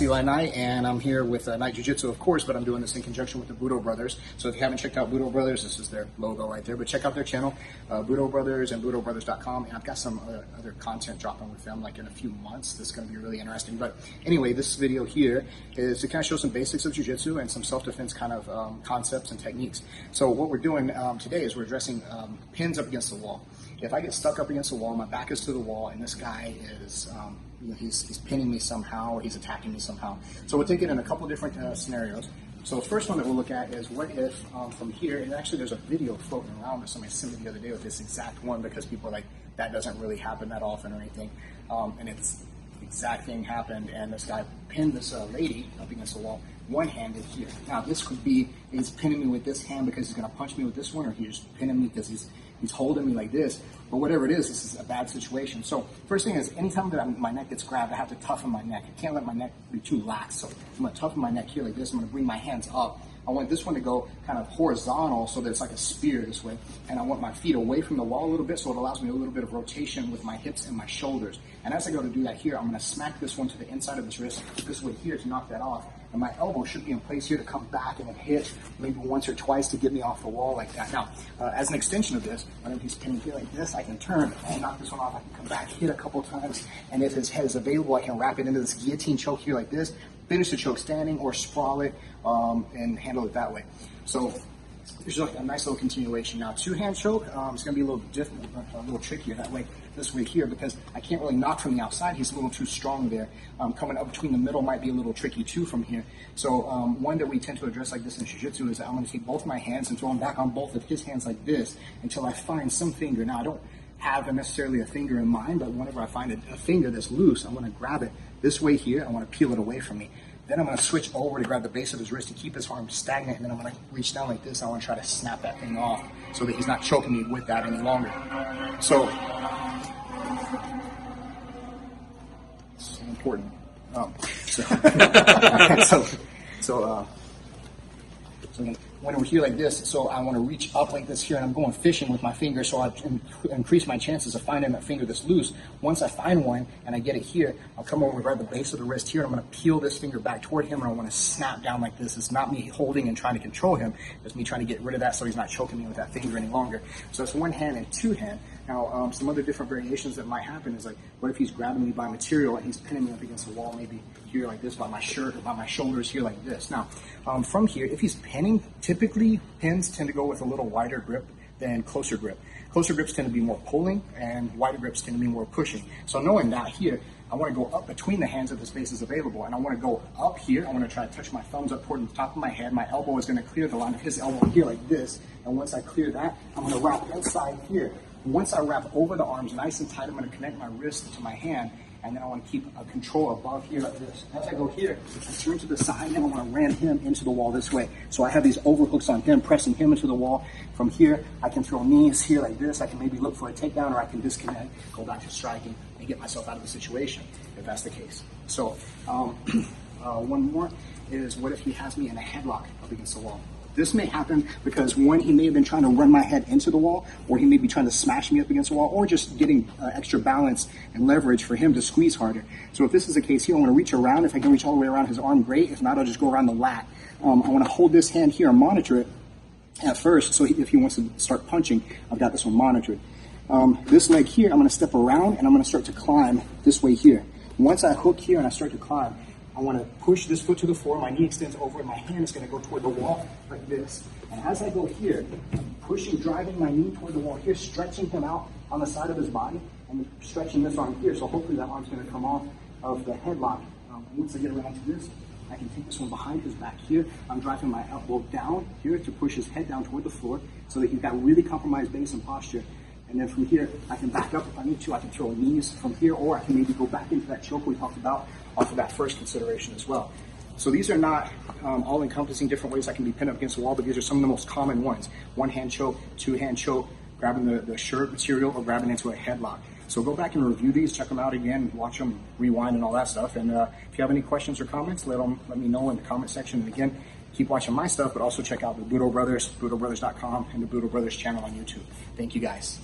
Eli Knight, and I'm here with Knight Jiu-Jitsu, of course, but I'm doing this in conjunction with the Budo Brothers. So if you haven't checked out Budo Brothers, this is their logo right there, but check out their channel, Budo Brothers and BudoBrothers.com, and I've got some other content dropping with them like in a few months. This is going to be really interesting. But anyway, this video here is to kind of show some basics of Jiu-Jitsu and some self-defense kind of concepts and techniques. So what we're doing today is we're addressing pins up against the wall. If I get stuck up against the wall, my back is to the wall, and this guy is, he's pinning me somehow, or he's attacking me somehow. So we'll take it in a couple different scenarios. So the first one that we'll look at is what if from here, and actually there's a video floating around that somebody sent me the other day with this exact one, because people are like, that doesn't really happen that often or anything. And it's the exact thing happened, and this guy pinned this lady up against the wall, one-handed here. Now this could be, he's pinning me with this hand because he's going to punch me with this one, or he's pinning me because he's holding me like this. But whatever it is, this is a bad situation. So first thing is, anytime that my neck gets grabbed, I have to toughen my neck. I can't let my neck be too lax. So I'm going to toughen my neck here like this. I'm going to bring my hands up. I want this one to go kind of horizontal so that it's like a spear this way. And I want my feet away from the wall a little bit so it allows me a little bit of rotation with my hips and my shoulders. And as I go to do that here, I'm going to smack this one to the inside of his wrist this way here to knock that off. And my elbow should be in place here to come back and then hit maybe once or twice to get me off the wall like that. Now, as an extension of this, whenever he's pinning here like this, I can turn and knock this one off. I can come back, hit a couple times, and if his head is available, I can wrap it into this guillotine choke here like this, finish the choke standing, or sprawl it and handle it that way. So there's a nice little continuation. Now, two-hand choke, it's going to be a little different, a little trickier that way, this way here, because I can't really knock from the outside. He's a little too strong there. Coming up between the middle might be a little tricky too from here. So one that we tend to address like this in Jiu-Jitsu is that I'm going to take both my hands and throw them back on both of his hands like this until I find some finger. Now, I don't have necessarily a finger in mind, but whenever I find a finger that's loose, I'm going to grab it this way here. I want to peel it away from me. Then I'm going to switch over to grab the base of his wrist to keep his arm stagnant, and then I'm going to reach down like this. I want to try to snap that thing off so that he's not choking me with that any longer. So it's important. So when we're here like this, so I want to reach up like this here, and I'm going fishing with my finger, so I increase my chances of finding that finger that's loose. Once I find one and I get it here, I'll come over and grab the base of the wrist here, and I'm going to peel this finger back toward him, and I want to snap down like this. It's not me holding and trying to control him. It's me trying to get rid of that so he's not choking me with that finger any longer. So that's one hand and two hand. Now, some other different variations that might happen is like, what if he's grabbing me by material and he's pinning me up against the wall, maybe here like this, by my shirt or by my shoulders here like this. Now, from here, if he's pinning, typically pins tend to go with a little wider grip than closer grip. Closer grips tend to be more pulling, and wider grips tend to be more pushing. So knowing that here, I want to go up between the hands if the space is available, and I want to go up here. I want to try to touch my thumbs up toward the top of my head. My elbow is going to clear the line of his elbow here like this, and once I clear that, I'm going to wrap inside here. Once I wrap over the arms nice and tight, I'm going to connect my wrist to my hand, and then I want to keep a control above here like this. As I go here, I turn to the side, and I want to ram him into the wall this way. So I have these overhooks on him, pressing him into the wall. From here, I can throw knees here like this. I can maybe look for a takedown, or I can disconnect, go back to striking, and get myself out of the situation, if that's the case. So one more is, what if he has me in a headlock up against the wall? This may happen because, one, he may have been trying to run my head into the wall, or he may be trying to smash me up against the wall, or just getting extra balance and leverage for him to squeeze harder. So if this is the case here, I want to reach around. If I can reach all the way around his arm, great. If not, I'll just go around the lat. I want to hold this hand here and monitor it at first, so if he wants to start punching, I've got this one monitored. This leg here, I'm going to step around, and I'm going to start to climb this way here. Once I hook here and I start to climb, I want to push this foot to the floor, my knee extends over, and my hand is going to go toward the wall like this. And as I go here, pushing, driving my knee toward the wall here, stretching him out on the side of his body, and stretching this arm here, so hopefully that arm's going to come off of the headlock. Once I get around to this, I can take this one behind his back here. I'm driving my elbow down here to push his head down toward the floor so that he's got really compromised base and posture. And then from here, I can back up if I need to. I can throw knees from here, or I can maybe go back into that choke we talked about off of that first consideration as well. So these are not all-encompassing different ways I can be pinned up against the wall, but these are some of the most common ones. One-hand choke, two-hand choke, grabbing the shirt material, or grabbing into a headlock. So go back and review these, check them out again, watch them, rewind and all that stuff. And if you have any questions or comments, let me know in the comment section. And again, keep watching my stuff, but also check out the Budo Brothers, BudoBrothers.com, and the Budo Brothers channel on YouTube. Thank you guys.